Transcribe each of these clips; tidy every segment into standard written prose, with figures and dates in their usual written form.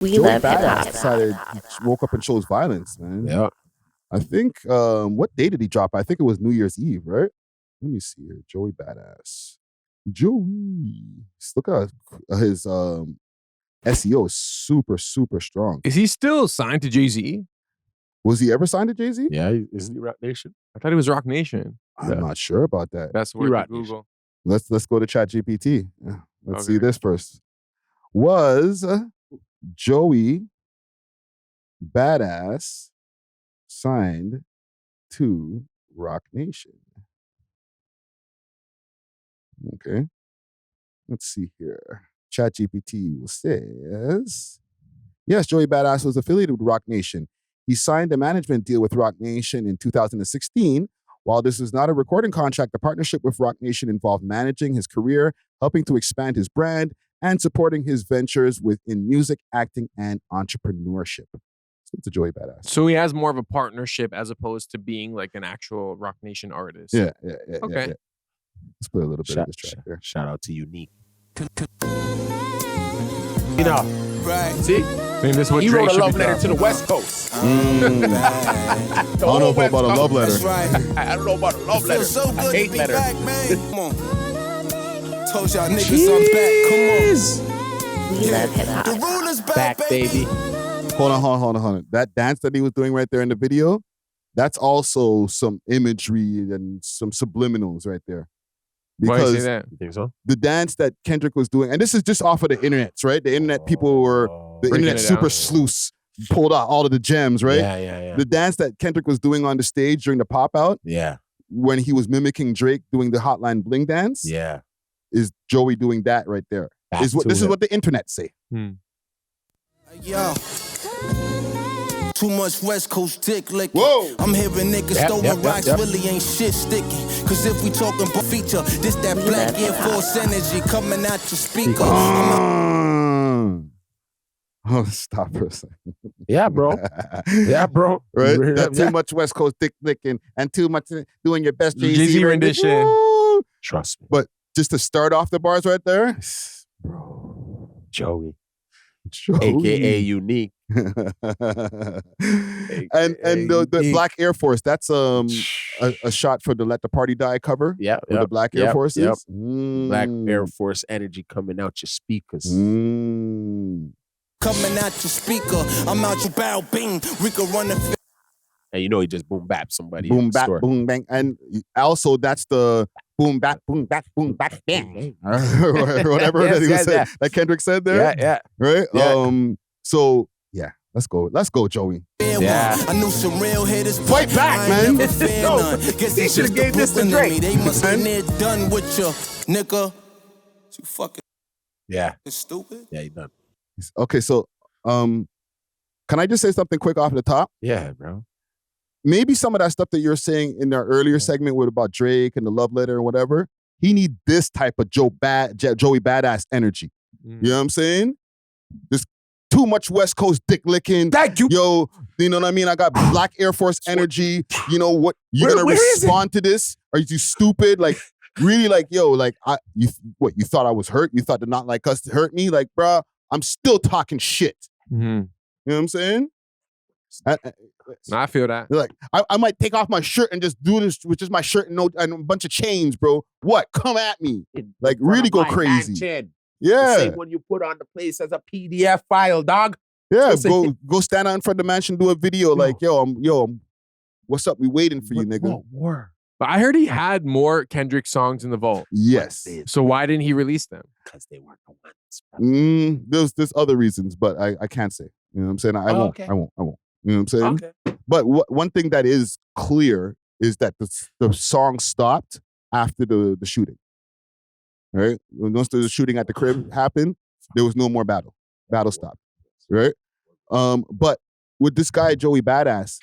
We Joey love hip Bada hop. decided he woke up and chose violence, man. Yeah. I think what day did he drop? I think it was New Year's Eve, right? Let me see here. Joey Badass. Joey. Look at his SEO is super, super strong. Is he still signed to Jay-Z? Was he ever signed to Jay-Z? Yeah, isn't he Rock Nation? I thought he was Rock Nation. I'm not sure about that. That's He where Rock Google. Let's go to ChatGPT. Let's see Okay. this first. Was Joey Badass signed to Rock Nation? Okay. Let's see here. ChatGPT says, yes, Joey Badass was affiliated with Rock Nation. He signed a management deal with Rock Nation in 2016. While this is not a recording contract, the partnership with Rock Nation involved managing his career, helping to expand his brand, and supporting his ventures within music, acting, and entrepreneurship. So it's a Joey Badass. So he has more of a partnership as opposed to being like an actual Rock Nation artist. Yeah. Okay. Yeah. Let's play a little bit of this track here. Shout out to Unique. You know, Right. see? I mean, this is what He Drake wrote a should love be letter doing. to the West Coast. I don't know about a love letter. That's right. I don't know about a love letter. Feels so A good hate to be letter. back, man. Come on. Told y'all niggas I'm back. Come We love hip on. The hop. ruler's Back, baby. Hold on. That dance that he was doing right there in the video, that's also some imagery and some subliminals right there. Why do you say Because that? You think so? the dance that Kendrick was doing, and this is just off of the internet, right? The internet people were, the Breaking internet it super down. sleuths pulled out all of the gems, right? Yeah. The dance that Kendrick was doing on the stage during the pop out Yeah. when he was mimicking Drake doing the Hotline Bling dance Yeah. is Joey doing that right there. Back Is what to this is it. what the internet say. Yo. Too much West Coast dick licking. Whoa. I'm hearing niggas Yep, throwing yep, yep, rocks, yep. really ain't shit sticking. Cause if we talking about feature, this that black Air Force energy coming out your speaker. Oh, stop for a second. Yeah, bro. Yeah, bro. Right? You hear That that? too much West Coast dick licking and too much doing your best Jay-Z, Jay-Z rendition. Woo! Trust me. But just to start off the bars right there, Bro. Joey. Joey. AKA Unique. and the Black Air Force, that's a shot for the Let the Party Die cover. Yeah. Where the Black Air Force Yep. is. Black Air Force energy coming out your speakers. Coming out your speaker. I'm out your bow bing. Rico running. And you know he just boom bap somebody. Boom in the bap, store. boom bang. And also that's the boom bap, boom bap, bang. Or whatever that he was saying. Like Kendrick said there. Yeah. Right? Yeah. So yeah, let's go, Joey. Yeah. I knew some real hitters. Fight back, I man. ain't never fear No, none. Guess he it's should've just gave the this to Brooklyn in Drake. me. They must be near done with you, nigga. You fucking Yeah. stupid. Yeah, he done. Okay, so can I just say something quick off the top? Yeah, bro. Maybe some of that stuff that you're saying in our earlier segment with about Drake and the love letter and whatever, he need this type of Joey Badass energy. You know what I'm saying? There's too much West Coast dick licking. Thank you. Yo, you know what I mean? I got Black Air Force energy. You know what? You're gonna Where is it? respond to this? Are you stupid? Like, really? Like, yo, like, you thought I was hurt? You thought to not like us to hurt me? Like, bruh, I'm still talking shit. Mm-hmm. You know what I'm saying? I feel that. Like, I might take off my shirt and just do this with just my shirt and a bunch of chains, bro. What? Come at me. Like, really go crazy. The Yeah. same one you put on the place as a PDF file, dog. Yeah, So go stand out in front of the mansion, do a video like, yo, what's up? We waiting for you, nigga. What war? But I heard he had more Kendrick songs in the vault. Yes. So why didn't he release them? Because they weren't the ones. Bro. There's other reasons, but I can't say. You know what I'm saying? I won't. Okay. I won't. You know what I'm saying? Okay. But one thing that is clear is that the song stopped after the shooting. Right? Once the shooting at the crib happened, there was no more battle. Battle stopped. Right? But with this guy, Joey Badass,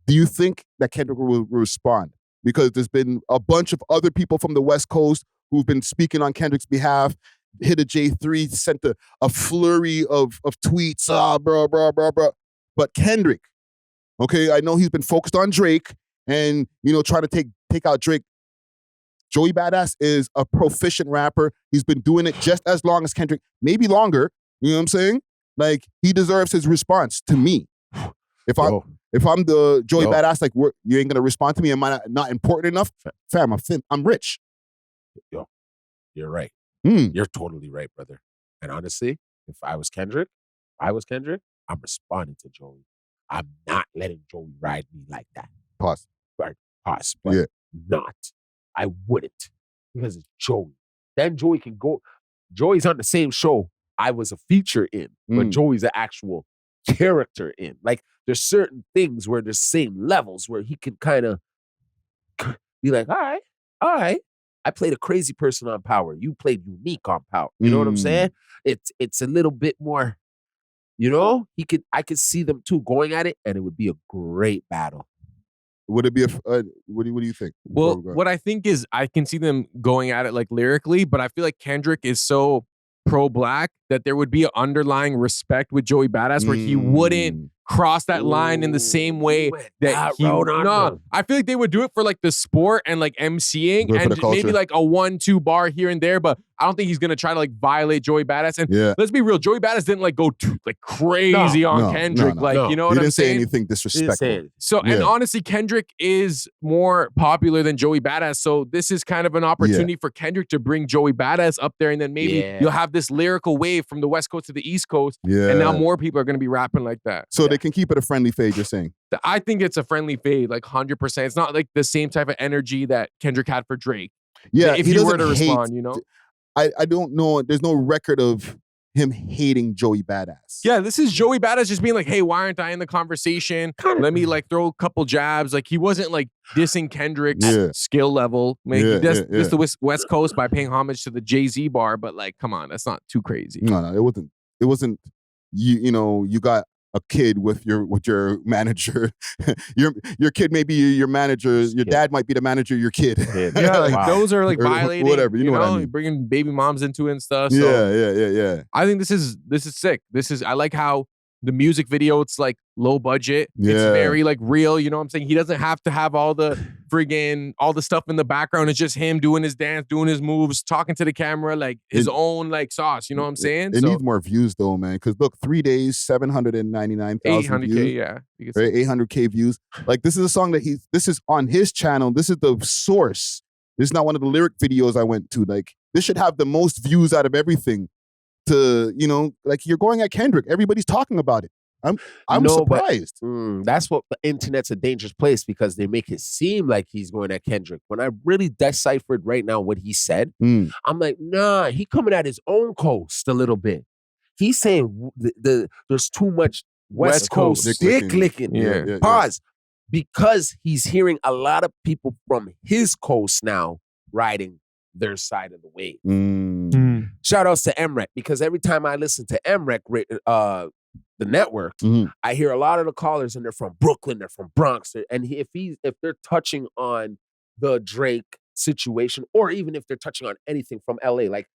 do you think that Kendrick will respond? Because there's been a bunch of other people from the West Coast who've been speaking on Kendrick's behalf. Hit a J3, sent a flurry of tweets, bro. But Kendrick, okay, I know he's been focused on Drake and, trying to take out Drake. Joey Badass is a proficient rapper. He's been doing it just as long as Kendrick, maybe longer. You know what I'm saying? Like, he deserves his response to me. If I'm the Joey Badass, like, you ain't gonna respond to me. Am I not important enough? Fam, I'm rich. Yo, you're right. Mm. You're totally right, brother. And honestly, if I was Kendrick, I'm responding to Joey. I'm not letting Joey ride me like that. Pause. Right? Pause. But not. I wouldn't. Because it's Joey. Then Joey can go. Joey's on the same show I was a feature in, but Joey's an actual character in. Like, there's certain things where there's same levels where he can kind of be like, all right. I played a crazy person on Power. You played unique on Power. You know what I'm saying? It's a little bit more, I could see them two going at it, and it would be a great battle. Would it be what do you think? Well, what I think is I can see them going at it like lyrically, but I feel like Kendrick is so pro-black that there would be an underlying respect with Joey Badass where he wouldn't cross that line in the same way that he I feel like they would do it for like the sport and like MCing and maybe like a 1-2 bar here and there, but I don't think he's gonna try to like violate Joey Badass. And let's be real, Joey Badass didn't like go like crazy on Kendrick. You know what I'm saying? He didn't say anything disrespectful. So and honestly, Kendrick is more popular than Joey Badass. So this is kind of an opportunity for Kendrick to bring Joey Badass up there, and then maybe you'll have this lyrical wave from the West Coast to the East Coast. And now more people are gonna be rapping like that. So they can keep it a friendly fade, you're saying? I think it's a friendly fade, like 100%. It's not like the same type of energy that Kendrick had for Drake. Yeah, if he were to respond, I don't know. There's no record of him hating Joey Badass. Yeah, this is Joey Badass just being like, hey, why aren't I in the conversation? Let me like throw a couple jabs. Like, he wasn't like dissing Kendrick's skill level. I mean, he dissed the West Coast by paying homage to the Jay-Z bar, but like, come on, that's not too crazy. No, it wasn't. You got a kid with your manager. your kid may be your manager. Your dad might be the manager of your kid. Yeah, like those are like violating. Whatever, you know what I mean? Bringing baby moms into it and stuff. So Yeah. I think this is sick. I like how the music video, it's like low budget. It's very like real. You know what I'm saying? He doesn't have to have all the stuff in the background. It's just him doing his dance, doing his moves, talking to the camera, like his own like sauce. You know what I'm saying? It needs more views though, man. Because look, 3 days, 799,000 views. 800K, yeah. Right? 800K views. Like, this is a song that this is on his channel. This is the source. This is not one of the lyric videos I went to. Like, this should have the most views out of everything. Like, you're going at Kendrick. Everybody's talking about it. I'm surprised. That's what the internet's a dangerous place, because they make it seem like he's going at Kendrick. When I really deciphered right now what he said, I'm like, nah, he coming at his own coast a little bit. He's saying there's too much West Coast dick licking. Pause. Because he's hearing a lot of people from his coast now riding their side of the wave. Shout outs to MREC, because every time I listen to MREC, the network, I hear a lot of the callers, and they're from Brooklyn, they're from Bronx, and if they're touching on the Drake situation, or even if they're touching on anything from LA, like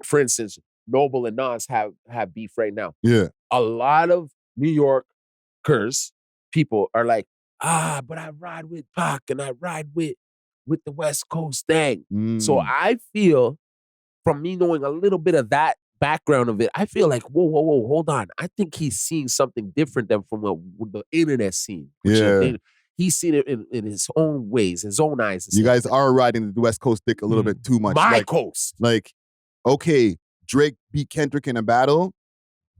for instance, Noble and Nas have beef right now. Yeah, a lot of New Yorkers people are like, but I ride with Pac and I ride with the West Coast thing. So I feel, from me knowing a little bit of that background of it, I feel like, whoa, hold on. I think he's seeing something different than from what the internet seen. He's seen it in his own ways, his own eyes. You guys are riding the West Coast dick a little bit too much. My coast. Like, okay, Drake beat Kendrick in a battle.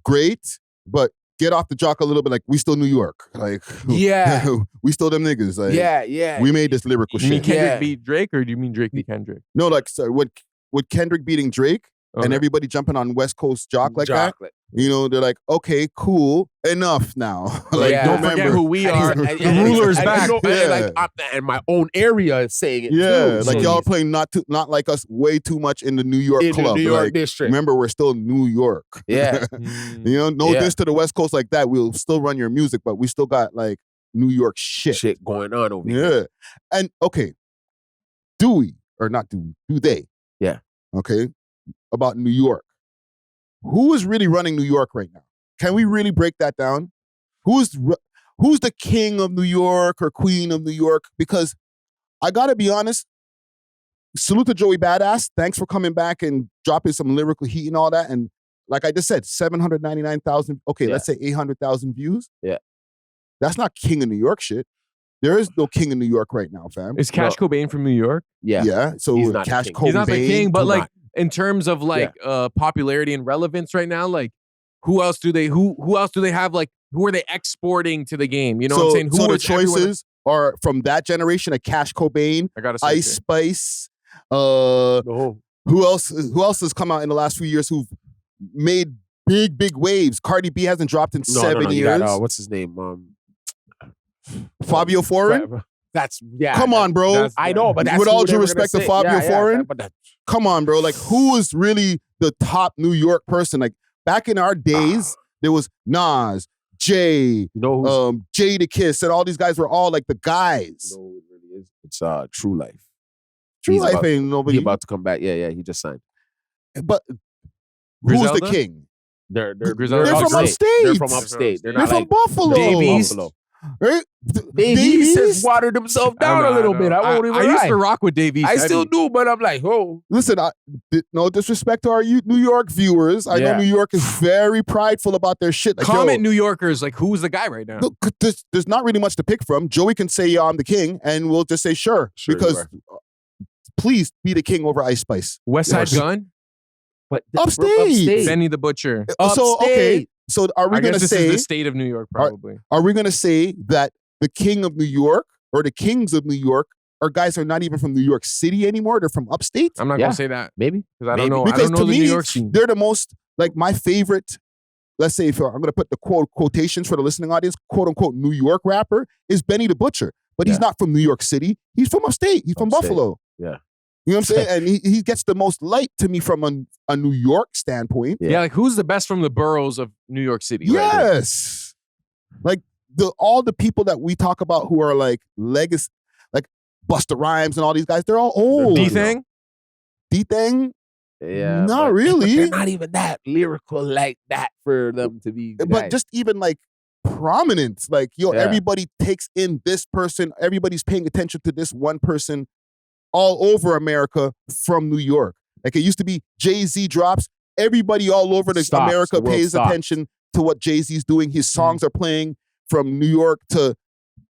Great, but get off the jock a little bit. Like, we still New York. Like, we still them niggas. Like, we made this lyrical shit. You mean Kendrick beat Drake, or do you mean Drake beat Kendrick? No, like, so with Kendrick beating Drake, and everybody jumping on West Coast jock like that, they're like, okay, cool, enough now. Like, don't forget who we are. The ruler's back. And my own area is saying it too. Like, y'all playing not like us way too much in the New York club. The New York district. Remember, we're still New York. No diss to the West Coast like that. We'll still run your music, but we still got like New York shit going on over here. And okay, do they? Yeah. Okay. About New York. Who is really running New York right now? Can we really break that down? Who's the king of New York or queen of New York? Because I gotta be honest, salute to Joey Badass. Thanks for coming back and dropping some lyrical heat and all that. And like I just said, 799,000. Okay, let's say 800,000 views. Yeah. That's not King of New York shit. There is no King of New York right now, fam. Is Cash Cobain from New York? Yeah. Yeah. So He's not the Cash king. Cobain. He's not the king, but do like not. in terms of like popularity and relevance right now, like who else do they have? Like who are they exporting to the game? You know what I'm saying? Who so the is everyone- choices are from that generation of Cash Cobain, I gotta Ice Spice. No. Who else has come out in the last few years who've made big waves? Cardi B hasn't dropped in 7 You years. got, what's his name? Fabio Foreign. That's Come on, bro. I know, but that's with who all they due were respect to gonna say. Fabio Foreign, but that, come on, bro. Like, who is really the top New York person? Like, back in our days, there was Nas, Jay, you know who's, Jay the Kiss, and all these guys were all like the guys. you know who it really is? It's True Life. True He's Life about- ain't He nobody. about to come back. Yeah, he just signed. But who's the Griselda? king? They're Griselda? They're from upstate. They're from upstate. They're They're not from like Buffalo. Davies. Buffalo. Right? Davies has watered himself down a little bit. I won't even I used lie. to rock with Davies. I still heavy. do, but I'm like, oh. Listen, no disrespect to our New York viewers. I know Yeah. New York is very prideful about their shit. Like, Comment yo, New Yorkers, like who's the guy right now? look, there's not really much to pick from. Joey can say, yeah, I'm the king, and we'll just say, sure Sure you because are. please be the king over Ice Spice. West Side Yes. Gun, But Upstate. Benny the Butcher. So, okay. So are we I going guess to this say, is the state of New York, probably. are we going to say that the king of New York or the kings of New York are guys who are not even from New York City anymore? They're from upstate? I'm not Yeah. gonna say that Maybe. because I don't Maybe. know. Because I don't know to the me, New York scene. they're the most, like my favorite, let's say if I'm going to put the quotations for the listening audience, quote unquote, New York rapper is Benny the Butcher. But he's Yeah. not from New York City. He's from upstate. He's from Upstate. Buffalo. Yeah. You know what I'm saying? And he gets the most light to me from a New York standpoint. Yeah, like who's the best from the boroughs of New York City? right there? Yes. Like all the people that we talk about who are like legacy, like Busta Rhymes and all these guys, they're all old. D-Thing? D-Thing? Yeah. Not but really. they're not even that lyrical like that for them to be. But guys. just even like prominent, like Yeah. everybody takes in this person, everybody's paying attention to this one person all over America from New York. Like it used to be Jay-Z drops, everybody all over Stops. America The world pays stops. attention to what Jay-Z's doing. His songs are playing from New York to,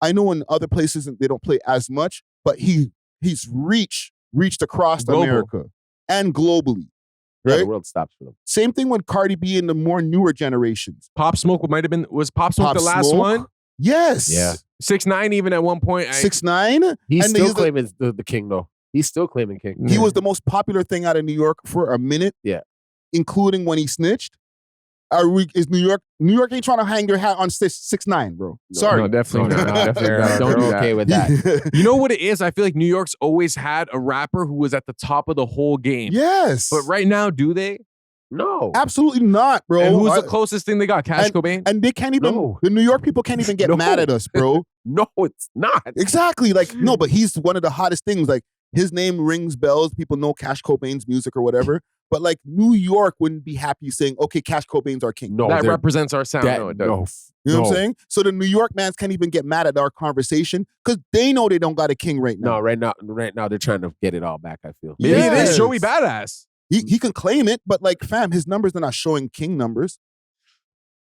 I know in other places they don't play as much, but he's reached across Global. America and globally. Yeah, Right? the world stops for them. Same thing with Cardi B in the more newer generations. Pop Smoke was Pop Smoke Pop the last Smoke? one? Yes. Yeah. 6ix9ine even at one point. 6ix9ine. He's And still he's the- claiming the king though. He's still claiming king. He was the most popular thing out of New York for a minute. Yeah. Including when he snitched. Is New York ain't trying to hang your hat on 6ix9ine, bro. Sorry. No, definitely not. Definitely They're, not. Don't they're do that. okay with that. You know what it is? I feel like New York's always had a rapper who was at the top of the whole game. Yes. But right now, do they? No. Absolutely not, bro. And who's the closest thing they got? Cash Cobain? And they can't even, No. the New York people can't even get No. mad at us, bro. No, it's not. Exactly. Like, no, but he's one of the hottest things. Like, his name rings bells. People know Cash Cobain's music or whatever. But like, New York wouldn't be happy saying, okay, Cash Cobain's our king. No, that they're- represents our sound. that- No, it doesn't. no. You know what I'm No. saying? So the New York mans can't even get mad at our conversation because they know they don't got a king right now. No, right now they're trying to get it all back, I feel. Maybe it Yes. is Joey Badass. He can claim it, but like, fam, his numbers are not showing king numbers.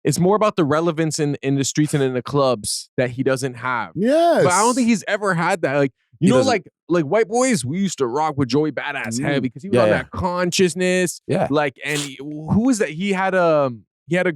It's more about the relevance in the streets and in the clubs that he doesn't have. Yes. But I don't think he's ever had that. Like, He you know, doesn't. like white boys, we used to rock with Joey Badass heavy because he was Yeah, on yeah. that consciousness. Yeah. Like, and who was that? He had a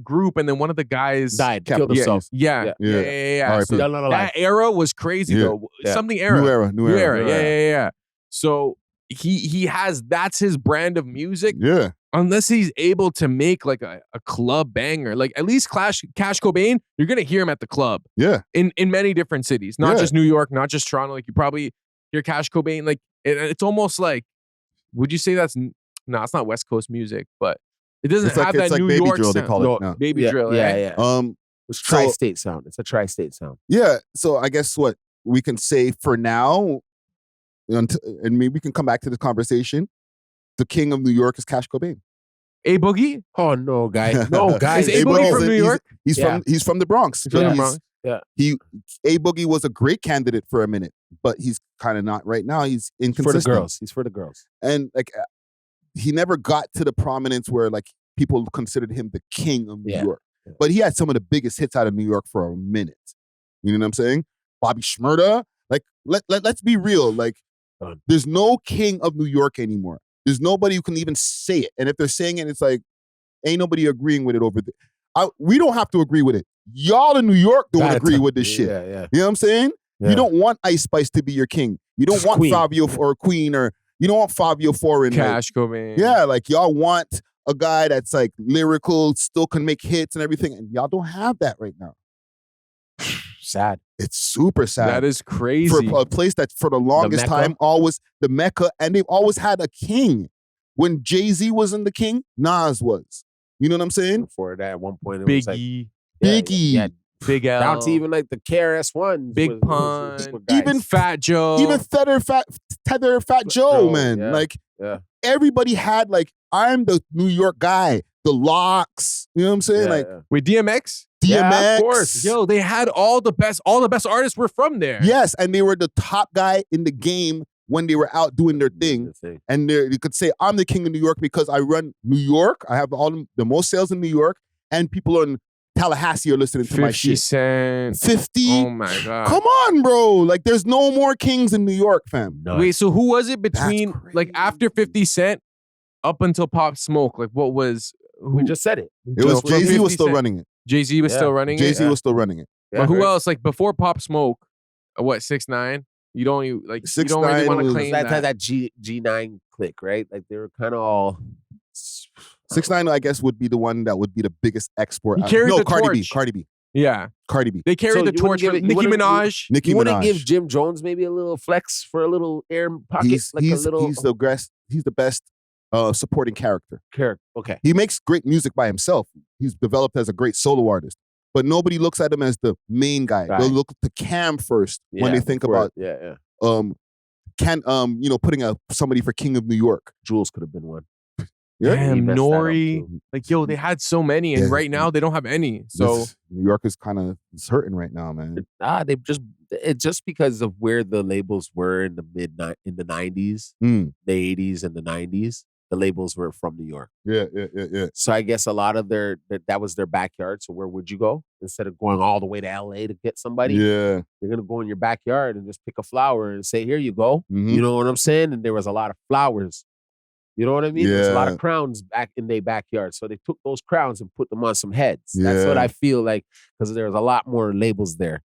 group, and then one of the guys Died, Cap- killed yeah. himself. Yeah. Yeah. So RIP. No, no, no, that era was crazy Yeah. though. Yeah. Something era. New era. Yeah. So he has that's his brand of music. Yeah. Unless he's able to make like a club banger, like at least Cash Cobain, you're gonna hear him at the club Yeah. in many different cities, not Yeah. just New York, not just Toronto. Like you probably hear Cash Cobain, like it's almost like, would you say that's no? It's not West Coast music, but it doesn't It's like, have it's that like New baby York drill, they sound. call No, it now. Baby yeah, drill, yeah, eh? yeah. So- It's tri-state sound. It's a tri-state sound. Yeah. So I guess what we can say for now, and maybe we can come back to this conversation, the king of New York is Cash Cobain. A Boogie Oh no, guy. No, guy. is A Boogie from New York. He's Yeah. he's from the Bronx. He's from the He's- Bronx. A Boogie was a great candidate for a minute, but he's kind of not right now. He's For the inconsistent. girls. He's for the girls. And like he never got to the prominence where like people considered him the king of New Yeah. York. But he had some of the biggest hits out of New York for a minute. You know what I'm saying? Bobby Shmurda. Like, let's be real. Like, there's no king of New York anymore. There's nobody who can even say it. And if they're saying it, it's like, ain't nobody agreeing with it over there. We don't have to agree with it. Y'all in New York don't agree with this shit. Yeah. You know what I'm saying? Yeah. You don't want Ice Spice to be your king. You don't want Queen. Fabio or Queen, or you don't want Fabio Foreign. Cash Cobain. Yeah, like y'all want a guy that's like lyrical, still can make hits and everything, and y'all don't have that right now. Sad. It's super sad. That is crazy. For a place that for the longest time always the Mecca, and they've always had a king. When Jay-Z wasn't the king, Nas was. You know what I'm saying? Before that, at one point, it was like Biggie, Biggie. Yeah, Big L, down to even like the KRS-One, Big Pun, even Fat Joe, even Tether Fat Joe, man. yeah. Like Yeah. everybody had like, I'm the New York guy, the Locks. You know what I'm saying? Like with DMX. DMX. Yeah, of course. Yo, they had all the best artists were from there. Yes, and they were the top guy in the game when they were out doing their thing. And you could say, I'm the king of New York because I run New York. I have the most sales in New York, and people in Tallahassee are listening to my 50 shit. Cent. 50. Oh my God. Come on, bro. Like, there's no more kings in New York, fam. None. Wait, so who was it between, That's like, after 50 Cent up until Pop Smoke? Like, what was... We just said it. It was from Jay-Z 50 was still Cent. running it. Jay-Z was still running Jay-Z it? was still running it. But who else? Like, before Pop Smoke, what, 6ix9ine? You don't really want to 6ix9ine was- claim That that. that G9 clique, right? Like they were kind of all 6ix9ine, I guess, would be the one that would be the biggest export. He carried the Cardi B. torch. Cardi B. Yeah. Cardi B. They carried So the you torch wouldn't for give it- you Nicki wouldn't- Minaj. Nicki You wouldn't Minaj. give Jim Jones maybe a little flex for a little air pocket, He's like a little the best supporting character. character. Okay, He makes great music by himself. He's developed as a great solo artist. But nobody looks at him as the main guy. Right. They'll look to Cam first when they think about putting somebody for King of New York. Jules could have been one. Yeah. He Damn, messed that up, Nori. too. Like, yo, they had so many, and Yeah. right now they don't have any. So New York is kind of hurting right now, man. It's just because of where the labels were in the in the 90s, Mm. the 80s and the 90s. The labels were from New York. Yeah. So I guess a lot of that was their backyard. So where would you go? Instead of going all the way to LA to get somebody, Yeah. you're gonna go in your backyard and just pick a flower and say, here you go. Mhm. You know what I'm saying? And there was a lot of flowers. You know what I mean? There's a lot Yeah. of crowns back in their backyard. So they took those crowns and put them on some heads. That's what Yeah. I feel like, because there's a lot more labels there.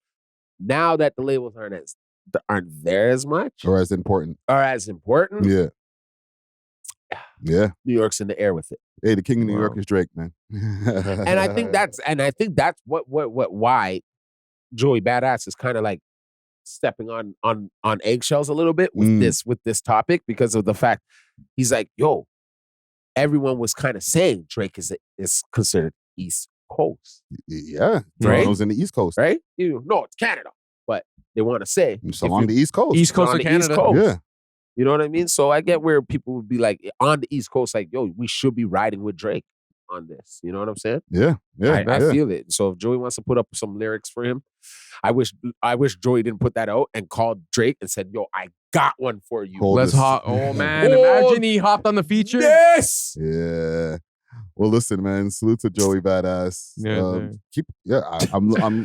Now that the labels aren't there as much Or as important. or as important, Yeah. Yeah. New York's in the air with it. Hey, the king of New York Wow. is Drake, man. And I think that's why Joey Badass is kind of like stepping on eggshells a little bit with Mm. this topic, because of the fact he's like, yo, everyone was kind of saying Drake is considered East Coast, Yeah. Right? Toronto's in the East Coast. right? No, it's Canada, but they want to say It's if along you- the East Coast. East Coast on of the East Canada. Coast. Yeah. You know what I mean? So I get where people would be like on the East Coast, like, yo, we should be riding with Drake on this. You know what I'm saying? Yeah. Yeah. I yeah. feel it. So if Joey wants to put up some lyrics for him, I wish Joey didn't put that out and called Drake and said, yo, I got one for you. Hold let's this. hop. Oh man, Oh, imagine he hopped on the feature. Yes. Yeah. Well, listen, man. Salute to Joey Badass. Yeah,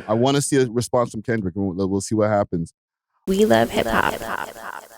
I want to see a response from Kendrick, and we'll see what happens. We love hip hop.